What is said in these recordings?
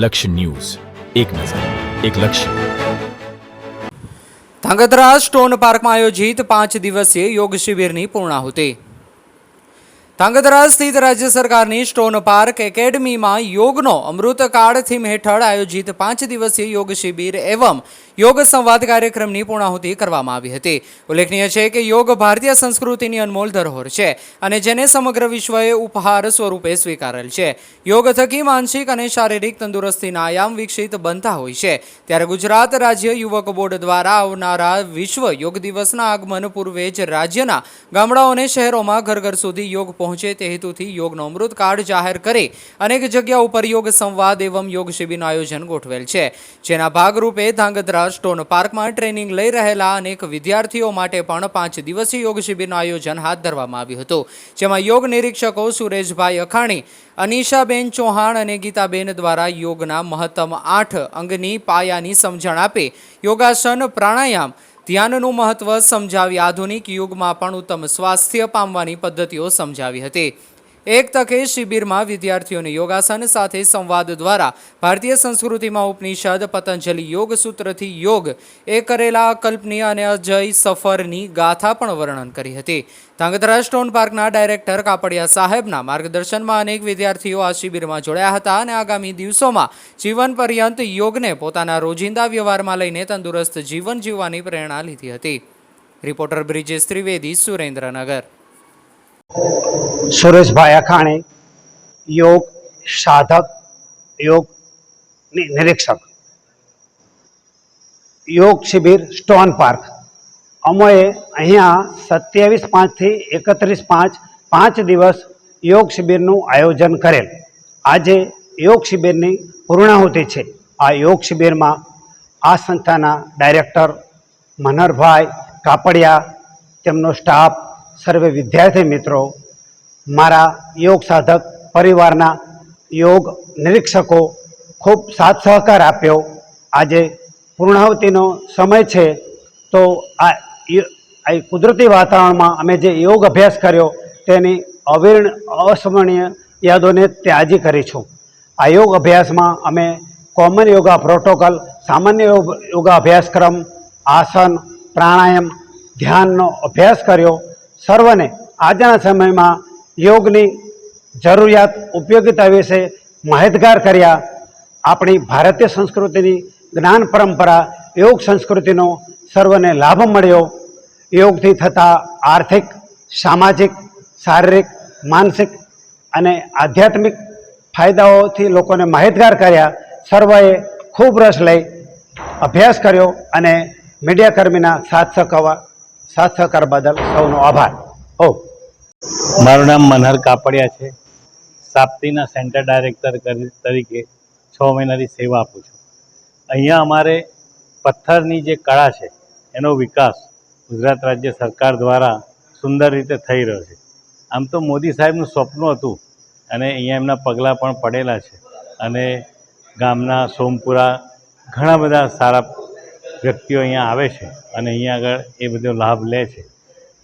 લક્ષ્ય ન્યૂઝ, એક નજર, એક લક્ષ્ય. ધાંગધ્રા સ્ટોન પાર્કમાં આયોજિત 5 દિવસીય યોગ શિબિરની પૂર્ણાહુતિ. ધાંગધ્રા સ્થિત રાજ્ય સરકારની સ્ટોન પાર્ક એકેડમીમાં યોગનો અમૃતકાળ થીમ હેઠળ આયોજિત 5 દિવસીય યોગ શિબિર એવં યોગ સંવાદ કાર્યક્રમની પૂર્ણાહુતિ કરવામાં આવી હતી. ઉલ્લેખનીય છે કે યોગ ભારતીય સંસ્કૃતિની અનમોલ ધરોહર છે અને જેને સમગ્ર વિશ્વએ ઉપહાર સ્વરૂપે સ્વીકારેલ છે. યોગ થકી માનસિક અને શારીરિક તંદુરસ્તીના આયામ વિકસિત બનતા હોય છે. ત્યારે ગુજરાત રાજ્ય યુવક બોર્ડ દ્વારા આવનારા વિશ્વ યોગ દિવસના આગમન પૂર્વે જ રાજ્યના ગામડાઓ અને શહેરોમાં ઘર ઘર સુધી યોગ પહોંચે તે હેતુથી યોગનો અમૃત કાર્ડ જાહેર કરી અનેક જગ્યા ઉપર યોગ સંવાદ એવં યોગ શિબિરનું આયોજન ગોઠવેલ છે. જેના ભાગરૂપે ધાંગધ્રા સ્ટોન પાર્કમાં ટ્રેનિંગ લઈ રહેલા અનેક વિદ્યાર્થીઓ માટે પણ 5 દિવસીય યોગ શિબિરનું આયોજન હાથ ધરવામાં આવ્યું હતું. જેમાં યોગ નિરીક્ષકો સુરેશભાઈ અખાણી, અનિશાબેન ચૌહાણ અને ગીતાબેન દ્વારા યોગના મહત્તમ 8 અંગની પાયાની સમજણ આપી યોગાસન, પ્રાણાયામ, ધ્યાનનું મહત્વ સમજાવી આધુનિક યુગમાં પણ ઉત્તમ સ્વાસ્થ્ય પામવાની પદ્ધતિઓ સમજાવી હતી. એક તકે શિબિરમાં વિદ્યાર્થીઓને યોગાસન સાથે સંવાદ દ્વારા ભારતીય સંસ્કૃતિમાં ઉપનિષદ, પતંજલિ યોગ સૂત્રથી યોગ એ કરેલા અકલ્પનીય અને અજય સફરની ગાથા પણ વર્ણન કરી હતી. ધાંગધ્રા સ્ટોન પાર્કના ડાયરેક્ટર કાપડિયા સાહેબના માર્ગદર્શનમાં અનેક વિદ્યાર્થીઓ આ શિબિરમાં જોડાયા હતા અને આગામી દિવસોમાં જીવન પર્યંત યોગને પોતાના રોજિંદા વ્યવહારમાં લઈને તંદુરસ્ત જીવન જીવવાની પ્રેરણા લીધી હતી. રિપોર્ટર બ્રિજેશ ત્રિવેદી, સુરેન્દ્રનગર. સુરેશભાઈ અખાણી, યોગ સાધક, યોગ નિરીક્ષક. યોગ શિબિર સ્ટોન પાર્ક. અમોએ અહીંયા 27/5 થી 31/5 5 દિવસ યોગ શિબિરનું આયોજન કરેલ. આજે યોગ શિબિરની પૂર્ણાહુતિ છે. આ યોગ શિબિરમાં આ સંસ્થાના ડાયરેક્ટર મનહરભાઈ કાપડિયા, તેમનો સ્ટાફ, સર્વે વિદ્યાર્થી મિત્રો, મારા યોગ સાધક પરિવારના યોગ નિરીક્ષકો ખૂબ સાથ સહકાર આપ્યો. આજે પૂર્ણાહુતિનો સમય છે તો આ કુદરતી વાતાવરણમાં અમે જે યોગ અભ્યાસ કર્યો તેની અસ્મરણીય યાદોને ત્યાજી કરીશું. આ યોગ અભ્યાસમાં અમે કોમન યોગા પ્રોટોકોલ, સામાન્ય યોગા અભ્યાસક્રમ, આસન, પ્રાણાયામ, ધ્યાનનો અભ્યાસ કર્યો. સર્વને આજના સમયમાં યોગની જરૂરિયાત, ઉપયોગિતા વિશે માહિતગાર કર્યા. આપણી ભારતીય સંસ્કૃતિની જ્ઞાન પરંપરા, યોગ સંસ્કૃતિનો સર્વને લાભ મળ્યો. યોગથી થતા આર્થિક, સામાજિક, શારીરિક, માનસિક અને આધ્યાત્મિક ફાયદાઓથી લોકોને માહિતગાર કર્યા. સર્વએ ખૂબ રસ લઈ અભ્યાસ કર્યો અને મીડિયાકર્મીના સાથ સહકાર બદલ સૌનો આભાર. મારું નામ મનહર કાપડિયા છે. સાપ્તીના સેન્ટર ડાયરેક્ટર તરીકે 6 મહિનાથી સેવા આપું છું. અહીંયા અમારે પથ્થરની જે કળા છે એનો વિકાસ ગુજરાત રાજ્ય સરકાર દ્વારા સુંદર રીતે થઈ રહ્યો છે. આમ તો મોદી સાહેબનું સ્વપ્ન હતું અને અહીંયા એમના પગલાં પણ પડેલા છે અને ગામના સોમપુરા ઘણા બધા સારા વ્યક્તિઓ અહીંયા આવે છે અને અહીંયા આગળ એ બધો લાભ લે છે.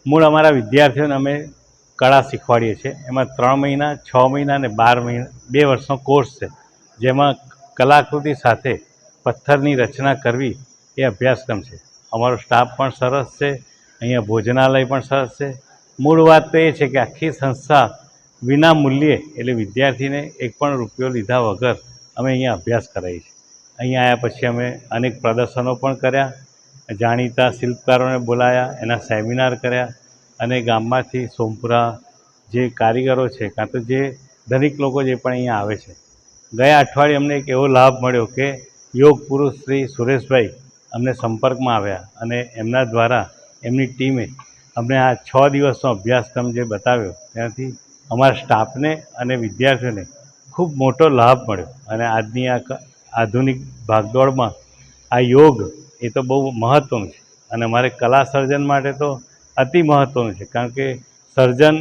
મૂળ અમારા વિદ્યાર્થીઓને અમે કળા શીખવાડીએ છીએ. એમાં 3 મહિના, 6 મહિના અને 12 મહિના 2 વર્ષનો કોર્સ છે, જેમાં કલાકૃતિ સાથે પથ્થરની રચના કરવી એ અભ્યાસક્રમ છે. અમારો સ્ટાફ પણ સરસ છે, અહીંયા ભોજનાલય પણ સરસ છે. મૂળ વાત તો એ છે કે આખી સંસ્થા વિના મૂલ્યે, એટલે વિદ્યાર્થીને એક પણ રૂપિયો લીધા વગર અમે અહીંયા અભ્યાસ કરાવીએ છીએ. અહીંયા આવ્યા પછી અમે અનેક પ્રદર્શનો પણ કર્યા, જાણીતા શિલ્પકારોને બોલાયા, એના સેમિનાર કર્યા અને ગામમાંથી સોમપુરા જે કારીગરો છે, કાં તો જે ધનિક લોકો જે પણ અહીંયા આવે છે. ગયા અઠવાડિયે અમને એક એવો લાભ મળ્યો કે યોગ પુરુષ શ્રી સુરેશભાઈ અમને સંપર્કમાં આવ્યા અને એમના દ્વારા એમની ટીમે અમને આ 6 દિવસનો અભ્યાસક્રમ જે બતાવ્યો ત્યાંથી અમારા સ્ટાફને અને વિદ્યાર્થીઓને ખૂબ મોટો લાભ મળ્યો. અને આજની આ આધુનિક ભાગદોડમાં આ યોગ એ તો બહુ મહત્ત્વનું છે અને અમારે કલા સર્જન માટે તો અતિ મહત્ત્વનું છે. કારણ કે સર્જન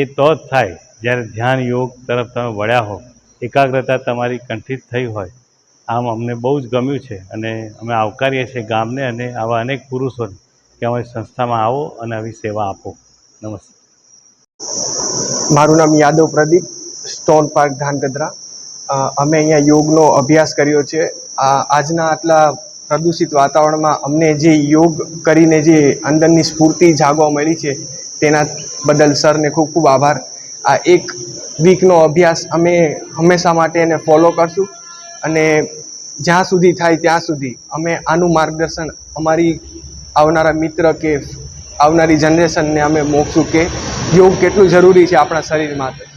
એ તો જ થાય જ્યારે ધ્યાન યોગ તરફ તમે વળ્યા હો, એકાગ્રતા તમારી કંઠિત થઈ હોય. આમ અમને બહુ જ ગમ્યું છે અને અમે આવકારીએ છીએ ગામને અને આવા અનેક પુરુષોને કે અમારી સંસ્થામાં આવો અને આવી સેવા આપો. નમસ્તે. મારું નામ યાદવ પ્રદીપ, સ્ટોન પાર્ક ધાંગધ્રા. અમે અહીંયા યોગનો અભ્યાસ કર્યો છે. આજના આટલા પ્રદૂષિત વાતાવરણમાં અમને જે યોગ કરીને જે અંદરની સ્ફૂર્તિ જાગવા મળી છે તેના બદલ સરને ખૂબ ખૂબ આભાર. આ એક વીકનો અભ્યાસ અમે હંમેશા માટે એને ફોલો કરશું અને જ્યાં સુધી થાય ત્યાં સુધી અમે આનું માર્ગદર્શન અમારી આવનારા મિત્ર કે આવનારી જનરેશનને અમે મોકશું કે યોગ કેટલું જરૂરી છે આપણા શરીર માટે.